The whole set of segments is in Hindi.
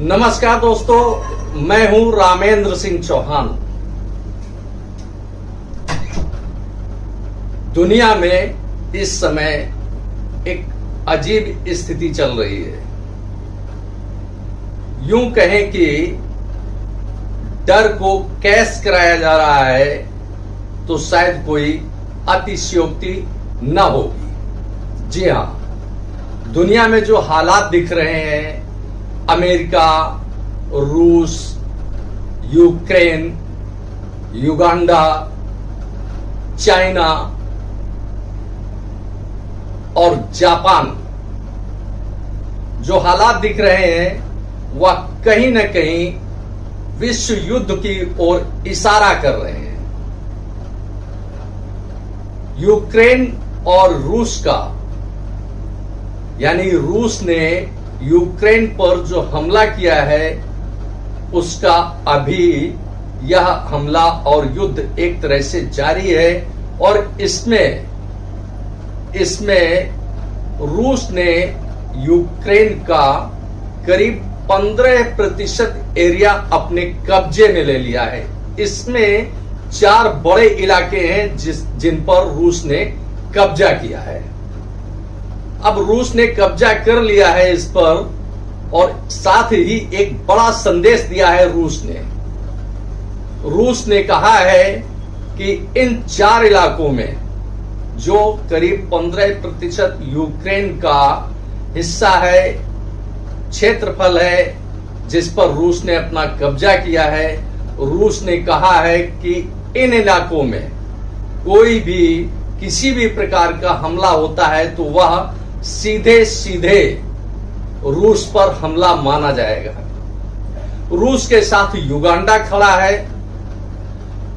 नमस्कार दोस्तों, मैं हूं रामेंद्र सिंह चौहान। दुनिया में इस समय एक अजीब स्थिति चल रही है। यूं कहें कि डर को कैश कराया जा रहा है तो शायद कोई अतिशयोक्ति न होगी। जी हां, दुनिया में जो हालात दिख रहे हैं, अमेरिका, रूस, यूक्रेन, युगांडा, चाइना और जापान, जो हालात दिख रहे हैं वह कहीं न कहीं विश्व युद्ध की ओर इशारा कर रहे हैं। यूक्रेन और रूस का, यानी रूस ने यूक्रेन पर जो हमला किया है उसका अभी यह हमला और युद्ध एक तरह से जारी है और इसमें रूस ने यूक्रेन का करीब 15% एरिया अपने कब्जे में ले लिया है। इसमें 4 बड़े इलाके हैं जिन पर रूस ने कब्जा किया है। अब रूस ने कब्जा कर लिया है इस पर और साथ ही एक बड़ा संदेश दिया है रूस ने कहा है कि इन 4 इलाकों में जो करीब 15% यूक्रेन का हिस्सा है, क्षेत्रफल है, जिस पर रूस ने अपना कब्जा किया है, रूस ने कहा है कि इन इलाकों में कोई भी किसी भी प्रकार का हमला होता है तो वह सीधे सीधे रूस पर हमला माना जाएगा। रूस के साथ युगांडा खड़ा है।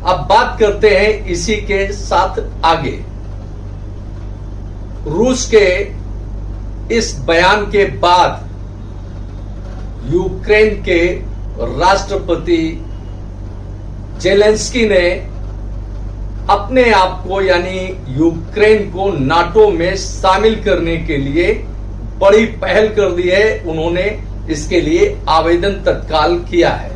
अब बात करते हैं इसी के साथ आगे। रूस के इस बयान के बाद यूक्रेन के राष्ट्रपति जेलेंस्की ने अपने आप को, यानी यूक्रेन को नाटो में शामिल करने के लिए बड़ी पहल कर दी है। उन्होंने इसके लिए आवेदन तत्काल किया है।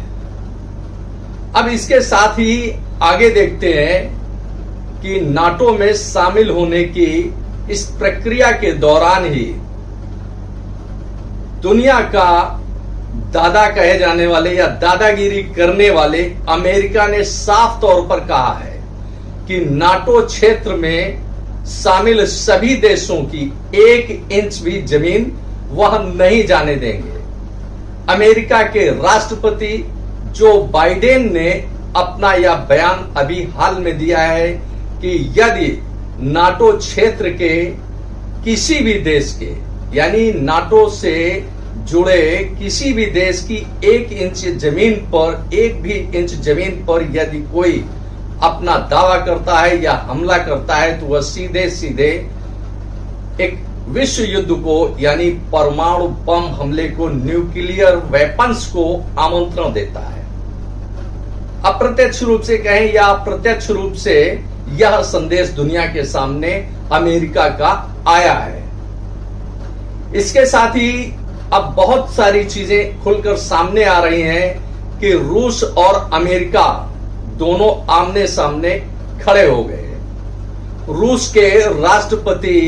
अब इसके साथ ही आगे देखते हैं कि नाटो में शामिल होने की इस प्रक्रिया के दौरान ही दुनिया का दादा कहे जाने वाले या दादागिरी करने वाले अमेरिका ने साफ तौर पर कहा है कि नाटो क्षेत्र में शामिल सभी देशों की 1 इंच भी जमीन वह नहीं जाने देंगे। अमेरिका के राष्ट्रपति जो बाइडेन ने अपना यह बयान अभी हाल में दिया है कि यदि नाटो क्षेत्र के किसी भी देश के, यानी नाटो से जुड़े किसी भी देश की 1 इंच जमीन पर, 1 भी इंच जमीन पर यदि कोई अपना दावा करता है या हमला करता है तो वह सीधे सीधे एक विश्व युद्ध को, यानी परमाणु बम हमले को, न्यूक्लियर वेपन्स को आमंत्रण देता है। अप्रत्यक्ष रूप से कहें या प्रत्यक्ष रूप से यह संदेश दुनिया के सामने अमेरिका का आया है। इसके साथ ही अब बहुत सारी चीजें खुलकर सामने आ रही हैं कि रूस और अमेरिका दोनों आमने सामने खड़े हो गए। रूस के राष्ट्रपति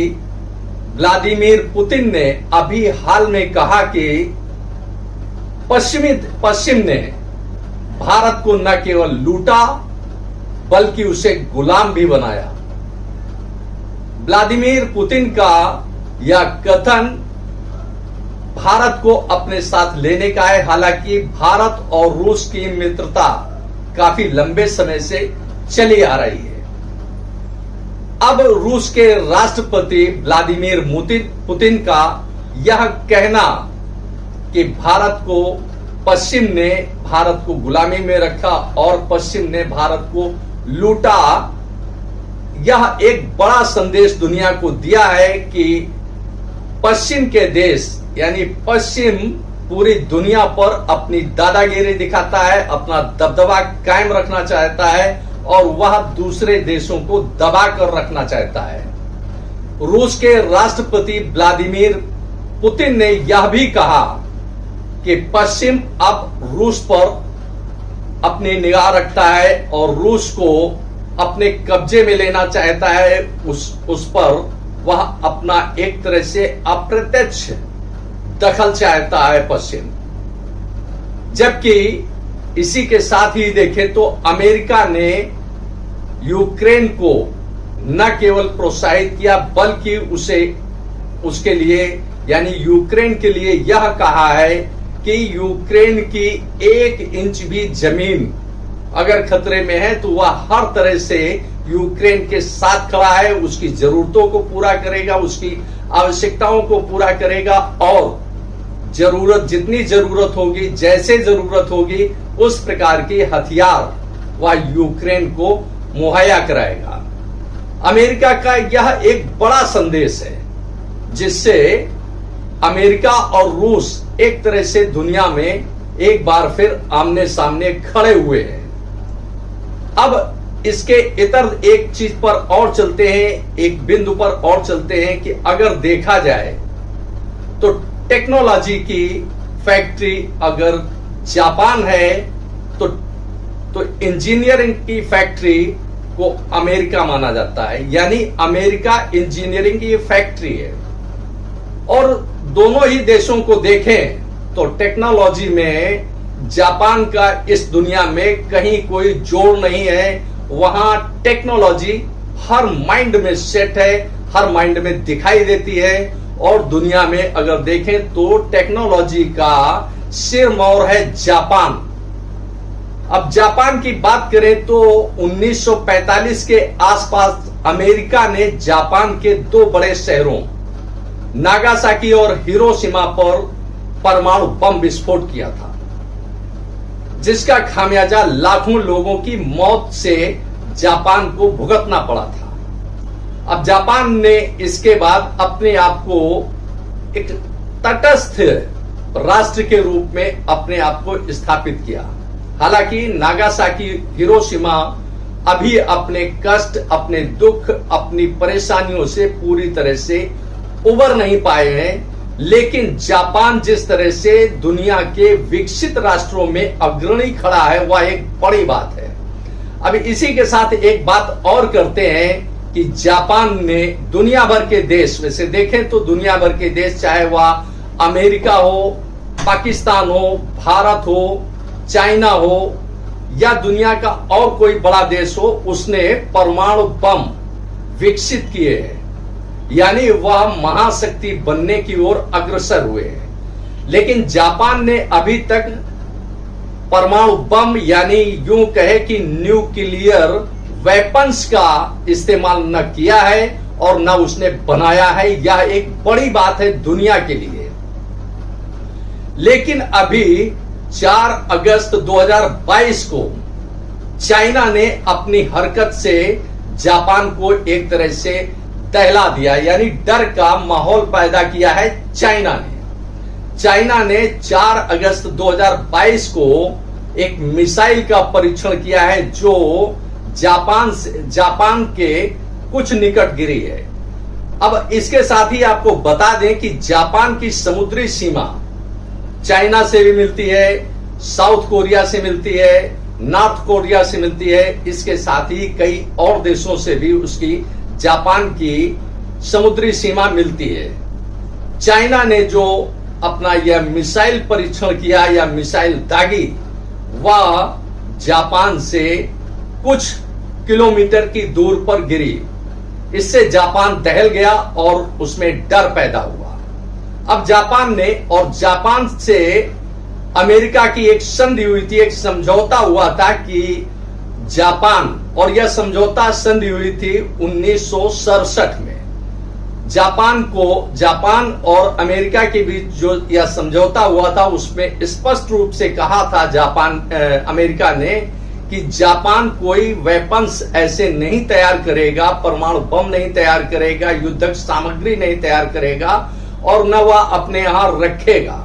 व्लादिमीर पुतिन ने अभी हाल में कहा कि पश्चिम ने भारत को न केवल लूटा बल्कि उसे गुलाम भी बनाया। व्लादिमीर पुतिन का यह कथन भारत को अपने साथ लेने का है। हालांकि भारत और रूस की मित्रता काफी लंबे समय से चली आ रही है। अब रूस के राष्ट्रपति व्लादिमीर पुतिन का यह कहना कि पश्चिम ने भारत को गुलामी में रखा और पश्चिम ने भारत को लूटा, यह एक बड़ा संदेश दुनिया को दिया है कि पश्चिम के देश, यानी पश्चिम पूरी दुनिया पर अपनी दादागिरी दिखाता है, अपना दबदबा कायम रखना चाहता है और वह दूसरे देशों को दबा कर रखना चाहता है। रूस के राष्ट्रपति व्लादिमीर पुतिन ने यह भी कहा कि पश्चिम अब रूस पर अपनी निगाह रखता है और रूस को अपने कब्जे में लेना चाहता है। उस पर वह अपना एक तरह से अप्रत्यक्ष दखल चाहता है पश्चिम। जबकि इसी के साथ ही देखें तो अमेरिका ने यूक्रेन को न केवल प्रोत्साहित किया बल्कि उसके लिए यानी यूक्रेन के लिए यह कहा है कि यूक्रेन की 1 इंच भी जमीन अगर खतरे में है तो वह हर तरह से यूक्रेन के साथ खड़ा है, उसकी जरूरतों को पूरा करेगा, उसकी आवश्यकताओं को पूरा करेगा और जितनी जरूरत होगी, जैसे जरूरत होगी, उस प्रकार के हथियार वह यूक्रेन को मुहैया कराएगा। अमेरिका का यह एक बड़ा संदेश है जिससे अमेरिका और रूस एक तरह से दुनिया में एक बार फिर आमने सामने खड़े हुए हैं। अब इसके इतर एक चीज पर और चलते हैं, एक बिंदु पर और चलते हैं कि अगर देखा जाए तो टेक्नोलॉजी की फैक्ट्री अगर जापान है तो इंजीनियरिंग की फैक्ट्री को अमेरिका माना जाता है, यानी अमेरिका इंजीनियरिंग की फैक्ट्री है। और दोनों ही देशों को देखें तो टेक्नोलॉजी में जापान का इस दुनिया में कहीं कोई जोड़ नहीं है। वहां टेक्नोलॉजी हर माइंड में सेट है, हर माइंड में दिखाई देती है। और दुनिया में अगर देखें तो टेक्नोलॉजी का सिरमौर है जापान। अब जापान की बात करें तो 1945 के आसपास अमेरिका ने जापान के 2 बड़े शहरों नागासाकी और हिरोशिमा पर परमाणु बम विस्फोट किया था, जिसका खामियाजा लाखों लोगों की मौत से जापान को भुगतना पड़ा था। अब जापान ने इसके बाद अपने आप को एक तटस्थ राष्ट्र के रूप में अपने आप को स्थापित किया। हालांकि नागासाकी, हिरोशिमा अभी अपने कष्ट, अपने दुख, अपनी परेशानियों से पूरी तरह से उबर नहीं पाए हैं, लेकिन जापान जिस तरह से दुनिया के विकसित राष्ट्रों में अग्रणी खड़ा है वह एक बड़ी बात है। अब इसी के साथ एक बात और करते हैं कि जापान ने दुनिया भर के देश में से देखें तो दुनिया भर के देश, चाहे वह अमेरिका हो, पाकिस्तान हो, भारत हो, चाइना हो या दुनिया का और कोई बड़ा देश हो, उसने परमाणु बम विकसित किए हैं, यानी वह महाशक्ति बनने की ओर अग्रसर हुए हैं। लेकिन जापान ने अभी तक परमाणु बम यानी यूं कहे कि न्यूक्लियर वेपन्स का इस्तेमाल न किया है और न उसने बनाया है। यह एक बड़ी बात है दुनिया के लिए। लेकिन अभी 4 अगस्त 2022 को चाइना ने अपनी हरकत से जापान को एक तरह से दहला दिया, यानी डर का माहौल पैदा किया है चाइना ने 4 अगस्त 2022 को एक मिसाइल का परीक्षण किया है जो जापान के कुछ निकट गिरी है। अब इसके साथ ही आपको बता दें कि जापान की समुद्री सीमा चाइना से भी मिलती है, साउथ कोरिया से मिलती है, नॉर्थ कोरिया से मिलती है। इसके साथ ही कई और देशों से भी उसकी जापान की समुद्री सीमा मिलती है। चाइना ने जो अपना यह मिसाइल परीक्षण किया या मिसाइल दागी, वह जापान से कुछ किलोमीटर की दूर पर गिरी। इससे जापान दहल गया और उसमें डर पैदा हुआ। अब जापान से अमेरिका की एक संधि हुई थी, एक समझौता हुआ था कि जापान, और यह समझौता संधि हुई थी 1967 में। जापान और अमेरिका के बीच जो यह समझौता हुआ था उसमें स्पष्ट रूप से कहा था अमेरिका ने कि जापान कोई वेपन्स ऐसे नहीं तैयार करेगा, परमाणु बम नहीं तैयार करेगा, युद्धक सामग्री नहीं तैयार करेगा और न वह अपने यहां रखेगा।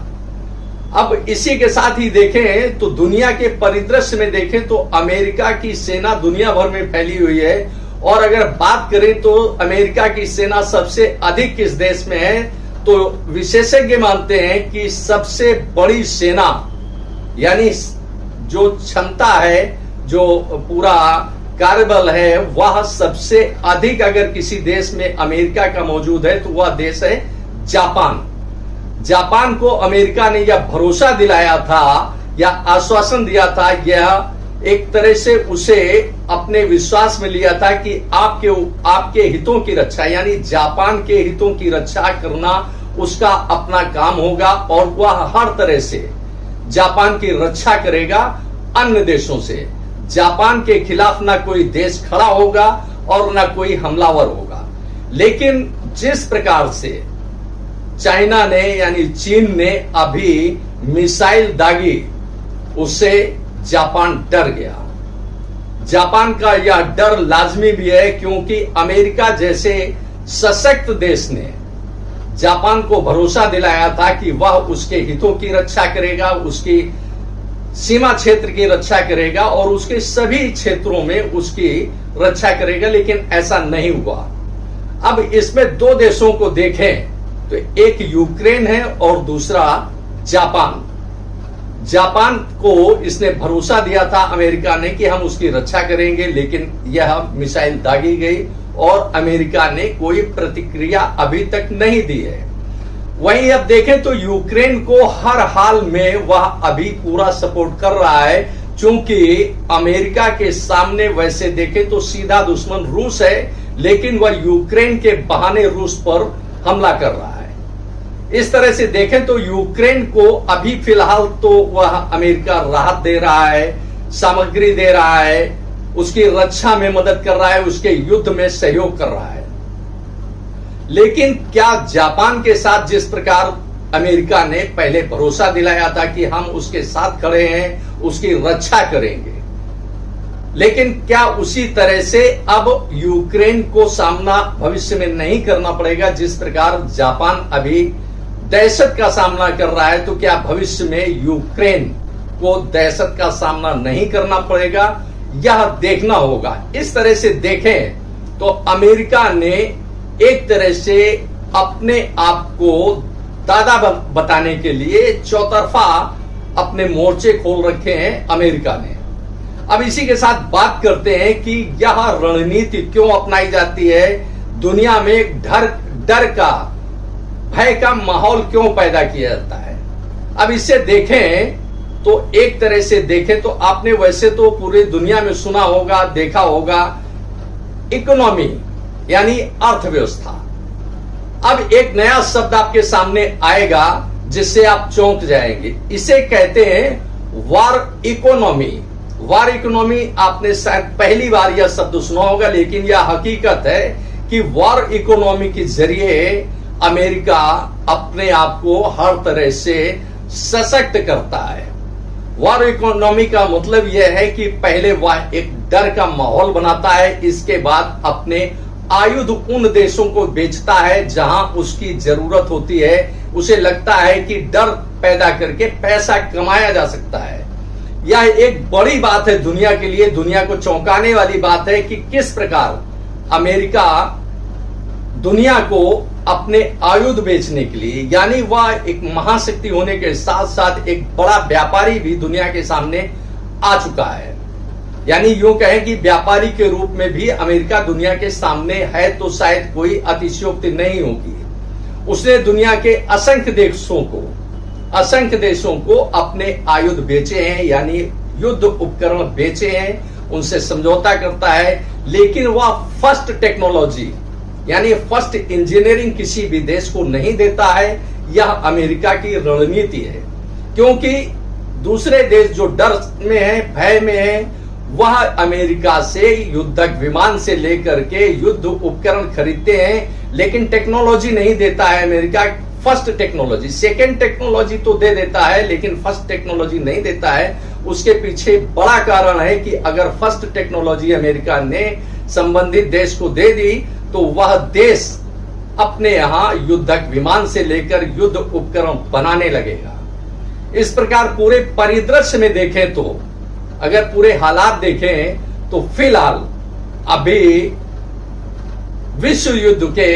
अब इसी के साथ ही देखें तो दुनिया के परिदृश्य में देखें तो अमेरिका की सेना दुनिया भर में फैली हुई है। और अगर बात करें तो अमेरिका की सेना सबसे अधिक किस देश में है तो विशेषज्ञ मानते हैं कि सबसे बड़ी सेना यानी जो क्षमता है, जो पूरा कार्यबल है, वह सबसे अधिक अगर किसी देश में अमेरिका का मौजूद है तो वह देश है जापान। जापान को अमेरिका ने यह भरोसा दिलाया था या आश्वासन दिया था, यह एक तरह से उसे अपने विश्वास में लिया था कि आपके हितों की रक्षा यानी जापान के हितों की रक्षा करना उसका अपना काम होगा और वह हर तरह से जापान की रक्षा करेगा अन्य देशों से। जापान के खिलाफ ना कोई देश खड़ा होगा और ना कोई हमलावर होगा। लेकिन जिस प्रकार से चाइना ने यानी चीन ने अभी मिसाइल दागी, उससे जापान डर गया। जापान का यह डर लाजमी भी है क्योंकि अमेरिका जैसे सशक्त देश ने जापान को भरोसा दिलाया था कि वह उसके हितों की रक्षा करेगा, उसकी सीमा क्षेत्र की रक्षा करेगा और उसके सभी क्षेत्रों में उसकी रक्षा करेगा, लेकिन ऐसा नहीं हुआ। अब इसमें दो देशों को देखें तो एक यूक्रेन है और दूसरा जापान। जापान को इसने भरोसा दिया था अमेरिका ने कि हम उसकी रक्षा करेंगे, लेकिन यह मिसाइल दागी गई और अमेरिका ने कोई प्रतिक्रिया अभी तक नहीं दी है। वहीं अब देखें तो यूक्रेन को हर हाल में वह अभी पूरा सपोर्ट कर रहा है, क्योंकि अमेरिका के सामने वैसे देखें तो सीधा दुश्मन रूस है, लेकिन वह यूक्रेन के बहाने रूस पर हमला कर रहा है। इस तरह से देखें तो यूक्रेन को अभी फिलहाल तो वह अमेरिका राहत दे रहा है, सामग्री दे रहा है, उसकी रक्षा में मदद कर रहा है, उसके युद्ध में सहयोग कर रहा है। लेकिन क्या जापान के साथ जिस प्रकार अमेरिका ने पहले भरोसा दिलाया था कि हम उसके साथ खड़े हैं, उसकी रक्षा करेंगे, लेकिन क्या उसी तरह से अब यूक्रेन को सामना भविष्य में नहीं करना पड़ेगा? जिस प्रकार जापान अभी दहशत का सामना कर रहा है, तो क्या भविष्य में यूक्रेन को दहशत का सामना नहीं करना पड़ेगा? यह देखना होगा। इस तरह से देखें तो अमेरिका ने एक तरह से अपने आप को दादा बताने के लिए चौतरफा अपने मोर्चे खोल रखे हैं अमेरिका ने। अब इसी के साथ बात करते हैं कि यह रणनीति क्यों अपनाई जाती है, दुनिया में डर का, भय का माहौल क्यों पैदा किया जाता है। अब इससे देखें तो एक तरह से देखें तो आपने वैसे तो पूरी दुनिया में सुना होगा, देखा होगा, इकोनॉमी यानी अर्थव्यवस्था। अब एक नया शब्द आपके सामने आएगा जिससे आप चौंक जाएंगे। इसे कहते हैं वॉर इकोनॉमी। वॉर इकोनॉमी आपने शायद पहली बार यह शब्द सुना होगा, लेकिन यह हकीकत है कि वॉर इकोनॉमी के जरिए अमेरिका अपने आप को हर तरह से सशक्त करता है। वॉर इकोनॉमी का मतलब यह है कि पहले वह एक डर का माहौल बनाता है, इसके बाद अपने आयुध उन देशों को बेचता है जहां उसकी जरूरत होती है। उसे लगता है कि डर पैदा करके पैसा कमाया जा सकता है। यह एक बड़ी बात है दुनिया के लिए, दुनिया को चौंकाने वाली बात है कि किस प्रकार अमेरिका दुनिया को अपने आयुध बेचने के लिए, यानी वह एक महाशक्ति होने के साथ साथ एक बड़ा व्यापारी भी दुनिया के सामने आ चुका है। यानी यूं कहें कि व्यापारी के रूप में भी अमेरिका दुनिया के सामने है, तो शायद कोई अतिशयोक्ति नहीं होगी। उसने दुनिया के असंख्य देशों को अपने आयुध बेचे हैं, यानी युद्ध उपकरण बेचे हैं, उनसे समझौता करता है। लेकिन वह फर्स्ट टेक्नोलॉजी यानी फर्स्ट इंजीनियरिंग किसी भी देश को नहीं देता है। यह अमेरिका की रणनीति है, क्योंकि दूसरे देश जो डर में है, भय में है, वह अमेरिका से युद्धक विमान से लेकर के युद्ध उपकरण खरीदते हैं, लेकिन टेक्नोलॉजी नहीं देता है America. First technology, second technology तो दे देता है, लेकिन फर्स्ट टेक्नोलॉजी नहीं देता है। उसके पीछे बड़ा कारण है कि अगर फर्स्ट टेक्नोलॉजी अमेरिका ने संबंधित देश को दे दी तो वह देश अपने यहां युद्धक विमान से लेकर युद्ध उपकरण बनाने लगेगा। इस प्रकार पूरे परिदृश्य में देखें तो, अगर पूरे हालात देखें तो फिलहाल अभी विश्व युद्ध के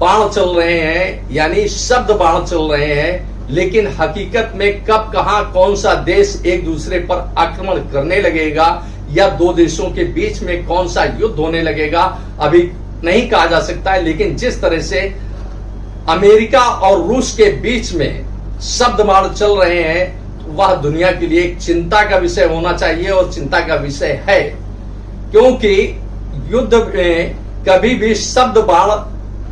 बाण चल रहे हैं, यानी शब्द बाण चल रहे हैं, लेकिन हकीकत में कब कहां कौन सा देश एक दूसरे पर आक्रमण करने लगेगा या दो देशों के बीच में कौन सा युद्ध होने लगेगा अभी नहीं कहा जा सकता है। लेकिन जिस तरह से अमेरिका और रूस के बीच में शब्द बाण चल रहे हैं, वह दुनिया के लिए एक चिंता का विषय होना चाहिए और चिंता का विषय है, क्योंकि युद्ध में कभी भी शब्द बाण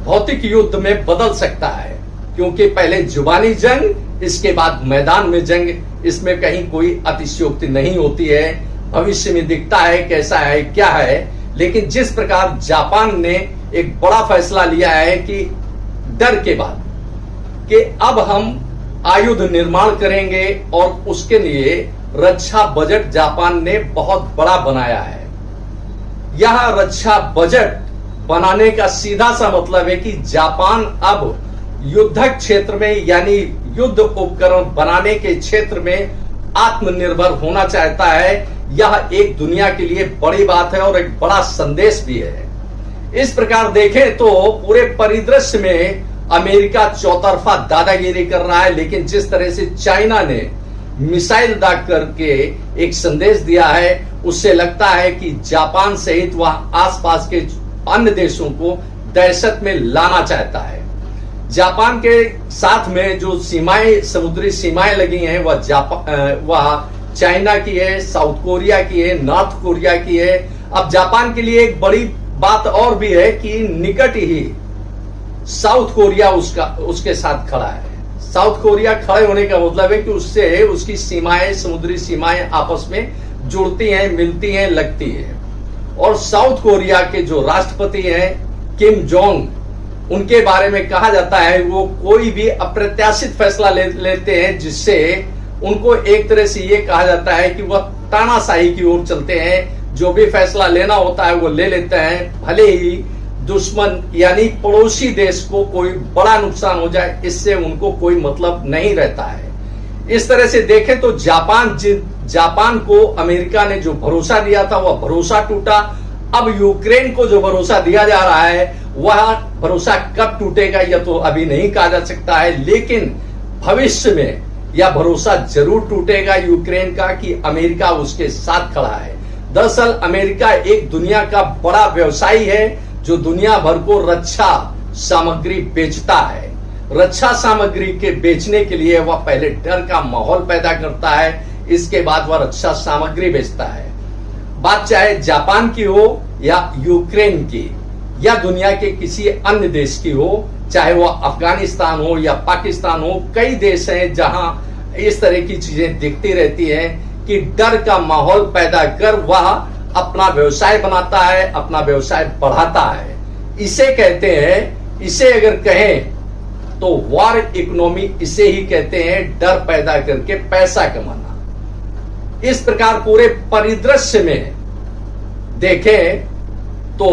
भौतिक युद्ध में बदल सकता है, क्योंकि पहले जुबानी जंग, इसके बाद मैदान में जंग, इसमें कहीं कोई अतिशयोक्ति नहीं होती है। भविष्य में दिखता है कैसा है क्या है, लेकिन जिस प्रकार जापान ने एक बड़ा फैसला लिया है कि डर के बाद कि अब हम आयुध निर्माण करेंगे और उसके लिए रक्षा बजट जापान ने बहुत बड़ा बनाया है। यह रक्षा बजट बनाने का सीधा सा मतलब है कि जापान अब युद्धक क्षेत्र में यानी युद्ध उपकरण बनाने के क्षेत्र में आत्मनिर्भर होना चाहता है। यह एक दुनिया के लिए बड़ी बात है और एक बड़ा संदेश भी है। इस प्रकार देखें तो पूरे परिदृश्य में अमेरिका चौतरफा दादागिरी कर रहा है, लेकिन जिस तरह से चाइना ने मिसाइल दाग करके एक संदेश दिया है, उससे लगता है कि जापान सहित वह आसपास के अन्य देशों को दहशत में लाना चाहता है। जापान के साथ में जो सीमाएं, समुद्री सीमाएं लगी हैं, वह चाइना की है, साउथ कोरिया की है, नॉर्थ कोरिया की है। अब जापान के लिए एक बड़ी बात और भी है कि निकट ही साउथ कोरिया उसके साथ खड़ा है। साउथ कोरिया खड़े होने का मतलब है कि उससे उसकी सीमाएं, समुद्री सीमाएं आपस में जुड़ती हैं, मिलती हैं, लगती हैं। और साउथ कोरिया के जो राष्ट्रपति हैं किम जोंग, उनके बारे में कहा जाता है वो कोई भी अप्रत्याशित फैसला लेते हैं, जिससे उनको एक तरह से ये कहा जाता है कि वह तानाशाही की ओर चलते हैं। जो भी फैसला लेना होता है वो ले लेते हैं, भले ही दुश्मन यानी पड़ोसी देश को कोई बड़ा नुकसान हो जाए, इससे उनको कोई मतलब नहीं रहता है। इस तरह से देखें तो जापान को अमेरिका ने जो भरोसा दिया था वह भरोसा टूटा। अब यूक्रेन को जो भरोसा दिया जा रहा है वह भरोसा कब टूटेगा यह तो अभी नहीं कहा जा सकता है, लेकिन भविष्य में यह भरोसा जरूर टूटेगा यूक्रेन का कि अमेरिका उसके साथ खड़ा है। दरअसल अमेरिका एक दुनिया का बड़ा व्यवसायी है जो दुनिया भर को रक्षा सामग्री बेचता है। रक्षा सामग्री के बेचने के लिए वह पहले डर का माहौल पैदा करता है, इसके बाद वह रक्षा सामग्री बेचता है। बात चाहे जापान की हो या यूक्रेन की या दुनिया के किसी अन्य देश की हो, चाहे वह अफगानिस्तान हो या पाकिस्तान हो, कई देश हैं जहां इस तरह की चीजें दिखती रहती हैं कि डर का माहौल पैदा कर वह अपना व्यवसाय बनाता है, अपना व्यवसाय बढ़ाता है। इसे कहते हैं, इसे अगर कहें तो वॉर इकोनॉमी इसे ही कहते हैं, डर पैदा करके पैसा कमाना। इस प्रकार पूरे परिदृश्य में देखें तो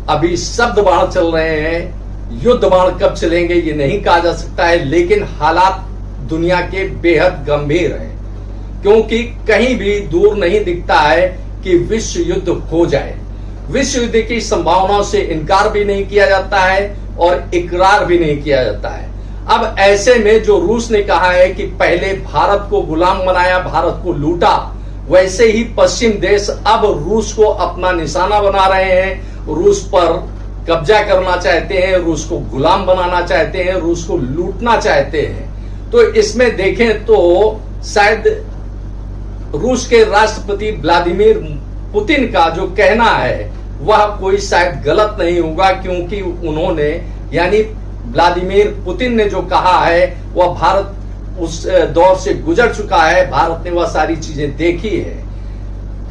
अभी शब्द बाण चल रहे हैं, युद्ध बाण कब चलेंगे ये नहीं कहा जा सकता है, लेकिन हालात दुनिया के बेहद गंभीर हैं, क्योंकि कहीं भी दूर नहीं दिखता है कि विश्व युद्ध हो जाए। विश्व युद्ध की संभावनाओं से इनकार भी नहीं किया जाता है और इकरार भी नहीं किया जाता है। अब ऐसे में जो रूस ने कहा है कि पहले भारत को गुलाम बनाया, भारत को लूटा, वैसे ही पश्चिम देश अब रूस को अपना निशाना बना रहे हैं, रूस पर कब्जा करना चाहते हैं, रूस को गुलाम बनाना चाहते हैं, रूस को लूटना चाहते हैं। तो इसमें देखें तो शायद रूस के राष्ट्रपति व्लादिमीर पुतिन का जो कहना है वह कोई शायद गलत नहीं होगा, क्योंकि उन्होंने यानी व्लादिमीर पुतिन ने जो कहा है वह भारत उस दौर से गुजर चुका है, भारत ने वह सारी चीजें देखी है।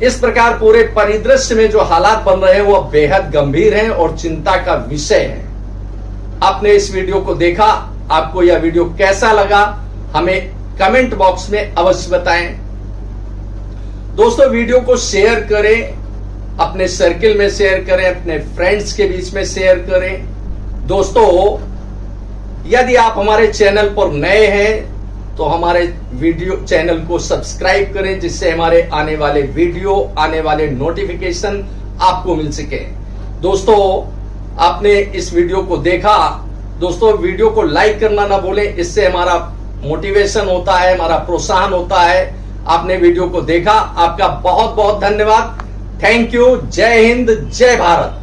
इस प्रकार पूरे परिदृश्य में जो हालात बन रहे हैं वह बेहद गंभीर हैं और चिंता का विषय है। आपने इस वीडियो को देखा, आपको यह वीडियो कैसा लगा हमें कमेंट बॉक्स में अवश्य बताएं। दोस्तों वीडियो को शेयर करें, अपने सर्किल में शेयर करें, अपने फ्रेंड्स के बीच में शेयर करें। दोस्तों यदि आप हमारे चैनल पर नए हैं तो हमारे वीडियो चैनल को सब्सक्राइब करें, जिससे हमारे आने वाले वीडियो, आने वाले नोटिफिकेशन आपको मिल सके। दोस्तों आपने इस वीडियो को देखा, दोस्तों वीडियो को लाइक करना ना भूलें, इससे हमारा मोटिवेशन होता है, हमारा प्रोत्साहन होता है। आपने वीडियो को देखा, आपका बहुत बहुत धन्यवाद। Thank you. जय हिंद, जय भारत।